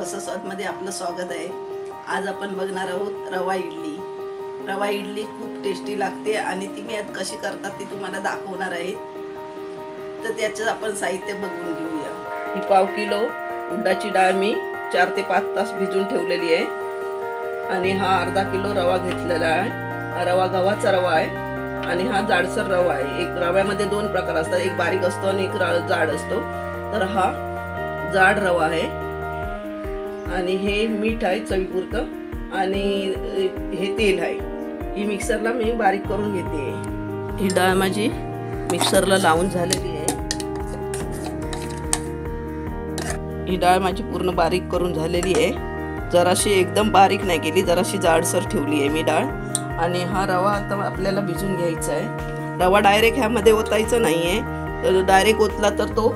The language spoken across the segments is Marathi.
रसस्वादमध्ये आपलं स्वागत आहे। आज आपण बघणार आहोत रवा इडली। रवा इडली खूप टेस्टी लागते आणि ती मी आज कशी करतात ती तुम्हाला दाखवणार आहे। तर त्याचं आपण साहित्य बघून घेऊया। ही पाव किलो उडदाची डाळ मी 4 ते 5 तास भिजवून ठेवलेली आहे आणि हा अर्धा किलो रवा घेतलेला आहे। हा रवा गव्हाचा रवा आहे आणि हा जाडसर रवा आहे। एक रव्यामध्ये दोन प्रकार असतात, एक बारीक असतो आणि एक जाड असतो। तर हा जाड रवा आहे आणि हे मीठ आहे चवीपुरतं आणि हे तेल आहे। ही मिक्सरला मी बारीक करून घेते। ही डाळ माझी मिक्सरला लावून झालेली आहे। ही डाळ माझी पूर्ण बारीक करून झालेली आहे। जराशी एकदम बारीक नाही केली, जराशी जाडसर ठेवली आहे मी डाळ। आणि हा रवा आता आपल्याला भिजून घ्यायचा आहे। रवा डायरेक्ट ह्यामध्ये ओतायचा नाहीये, डायरेक्ट ओतला तर तो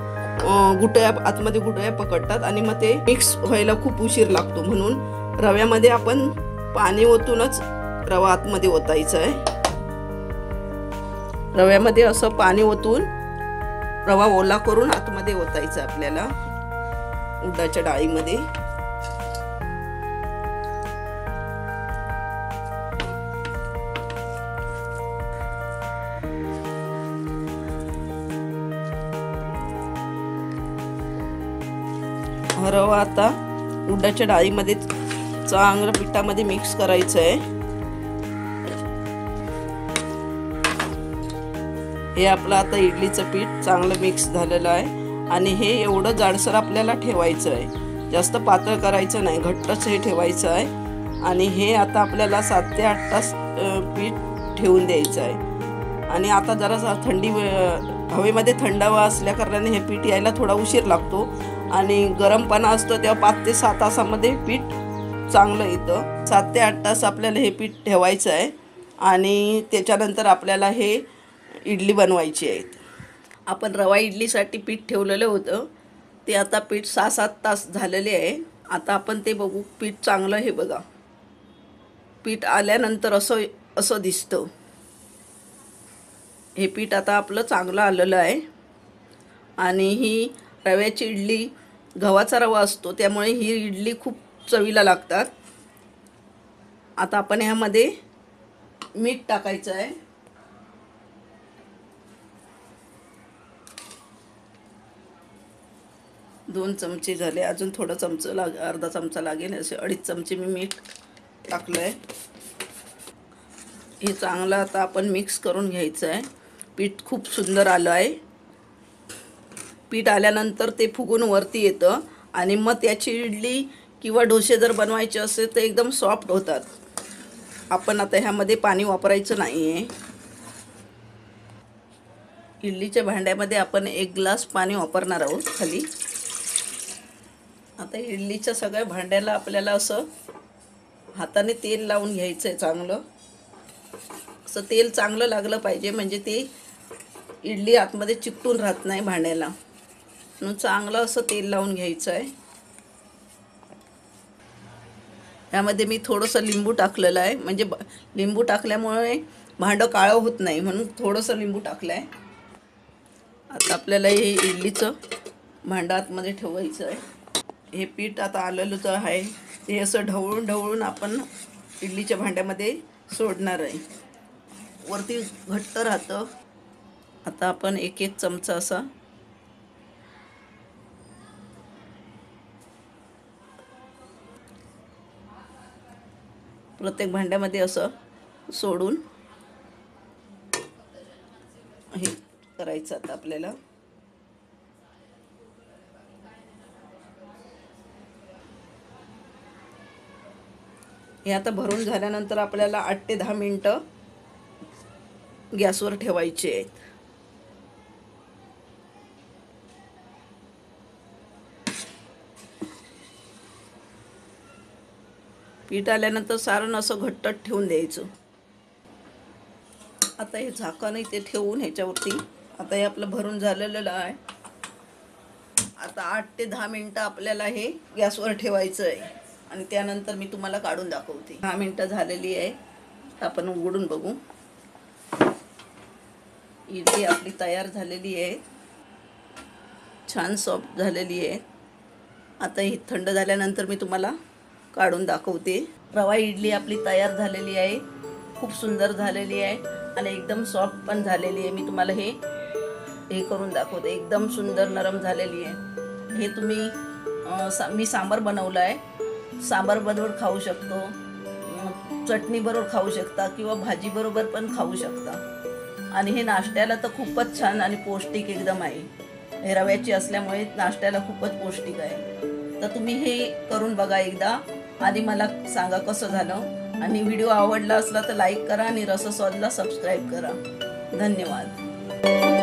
गुटळ्या आतमध्ये गुटळ्या पकडतात आणि मग ते मिक्स व्हायला खूप उशीर लागतो। म्हणून रव्यामध्ये आपण पाणी ओतूनच रवा आतमध्ये ओतायचा आहे। रव्यामध्ये असं पाणी ओतून रवा ओला करून आतमध्ये ओतायचा आपल्याला उडदाच्या डाळीमध्ये। हा रवा आता उडदाच्या डाळीमध्ये चांगलं पिठामध्ये मिक्स करायचं आहे। हे आपलं आता इडलीचं पीठ चांगलं मिक्स झालेलं आहे आणि हे एवढं जाडसर आपल्याला ठेवायचं आहे, जास्त पातळ करायचं नाही, घट्टच हे ठेवायचं आहे। आणि हे आता आपल्याला 7 ते 8 तास पीठ ठेवून द्यायचं आहे। आणि आता जरा थंडी हवेमध्ये थंडावा असल्या कारणाने हे पीठ यायला थोडा उशीर लागतो आणि गरमपणा असतो तेव्हा 5 ते 6 तासामध्ये पीठ चांगलं येतं। 7 ते 8 तास आपल्याला हे पीठ ठेवायचं आहे आणि त्याच्यानंतर आपल्याला हे इडली बनवायची आहे। आपण रवा इडलीसाठी पीठ ठेवलेलं होतं, ते आता पीठ 6-7 तास झालेले आहे। आता आपण ते बघू पीठ चांगलं, हे बघा पीठ आल्यानंतर असं दिसतं। हे पीठ आता आपलं चांगलं आलेलं आहे आणि ही रव्याची इडली गव्हाचा रवा असतो त्यामुळे ही इडली खूप चवीला लागतात। आता आपण ह्यामध्ये मीठ टाकायचं आहे। दोन चमचे झाले, अजून थोडा चमचा अर्धा चमचा लागेल, असे 2.5 चमचे मी मीठ टाकलं आहे। हे चांगलं आता आपण मिक्स करून घ्यायचं आहे। पीठ खूप सुंदर आलं आहे। पीठ आल्यानंतर ते फुगून वरती येतं आणि मग त्याची इडली किंवा डोसे जर बनवायचे असेल तर एकदम सॉफ्ट होतात। आपण आता ह्यामध्ये पाणी वापरायचं नाही आहे। इडलीच्या भांड्यामध्ये आपण 1 ग्लास पाणी वापरणार आहोत खाली। आता इडलीच्या सगळ्या भांड्याला आपल्याला असं हाताने तेल लावून घ्यायचं आहे चांगलं। असं तेल चांगलं लागलं पाहिजे म्हणजे ते इडली आतमध्ये चिकटून राहत नाही भांड्याला, म्हणून चांगलं असं तेल लावून घ्यायचं आहे। यामध्ये मी थोडंसं लिंबू टाकलेलं आहे, म्हणजे लिंबू टाकल्यामुळे भांडं काळं होत नाही म्हणून थोडंसं लिंबू टाकलं आहे। आता आपल्याला हे इडलीचं भांडं आतमध्ये ठेवायचं आहे। हे पीठ आता आलेलं आहे ते असं ढवळून ढवळून आपण इडलीच्या भांड्यामध्ये सोडणार आहे, वरती घट्ट राहतं। आता आपण 1-1 चमचा असा प्रत्येक भांड्यामध्ये असं सोडून हे करायचं आता आपल्याला। हे आता भरून झाल्यानंतर आपल्याला 8 ते 10 मिनिटं गॅसवर ठेवायचे आहेत। पीठ आल्यानंतर सारण असं घट्ट ठेवून द्यायचं। आता हे झाकण इथे ठेवून ह्याच्यावरती आता हे आपलं भरून झालेलं आहे। आता 8 ते 10 मिनिटं आपल्याला हे गॅसवर ठेवायचं आहे आणि त्यानंतर मी तुम्हाला काढून दाखवते। 10 मिनिटं झालेली आहे, आपण उघडून बघू। इडली आपली तयार झालेली आहे, छान सॉफ्ट झालेली आहे। आता ही थंड झाल्यानंतर मी तुम्हाला काढून दाखवते। रवा इडली आपली तयार झालेली आहे, खूप सुंदर झालेली आहे आणि एकदम सॉफ्ट पण झालेली आहे। मी तुम्हाला हे करून दाखवते, एकदम सुंदर नरम झालेली आहे। हे तुम्ही मी सांबार बनवलं आहे, सांबार बरोबर खाऊ शकतो, चटणी बरोबर खाऊ शकता किंवा भाजी बरोबर पण खाऊ शकता। आणि हे नाश्त्याला तर खूपच छान आणि पौष्टिक एकदम आहे। हे रव्याची असल्यामुळे नाश्त्याला खूपच पौष्टिक आहे। तर तुम्ही हे करून बघा एकदा आणि मला सांगा कसं झालं। आणि व्हिडिओ आवडला असला तर लाईक करा आणि रसस्वादला सबस्क्राईब करा। धन्यवाद।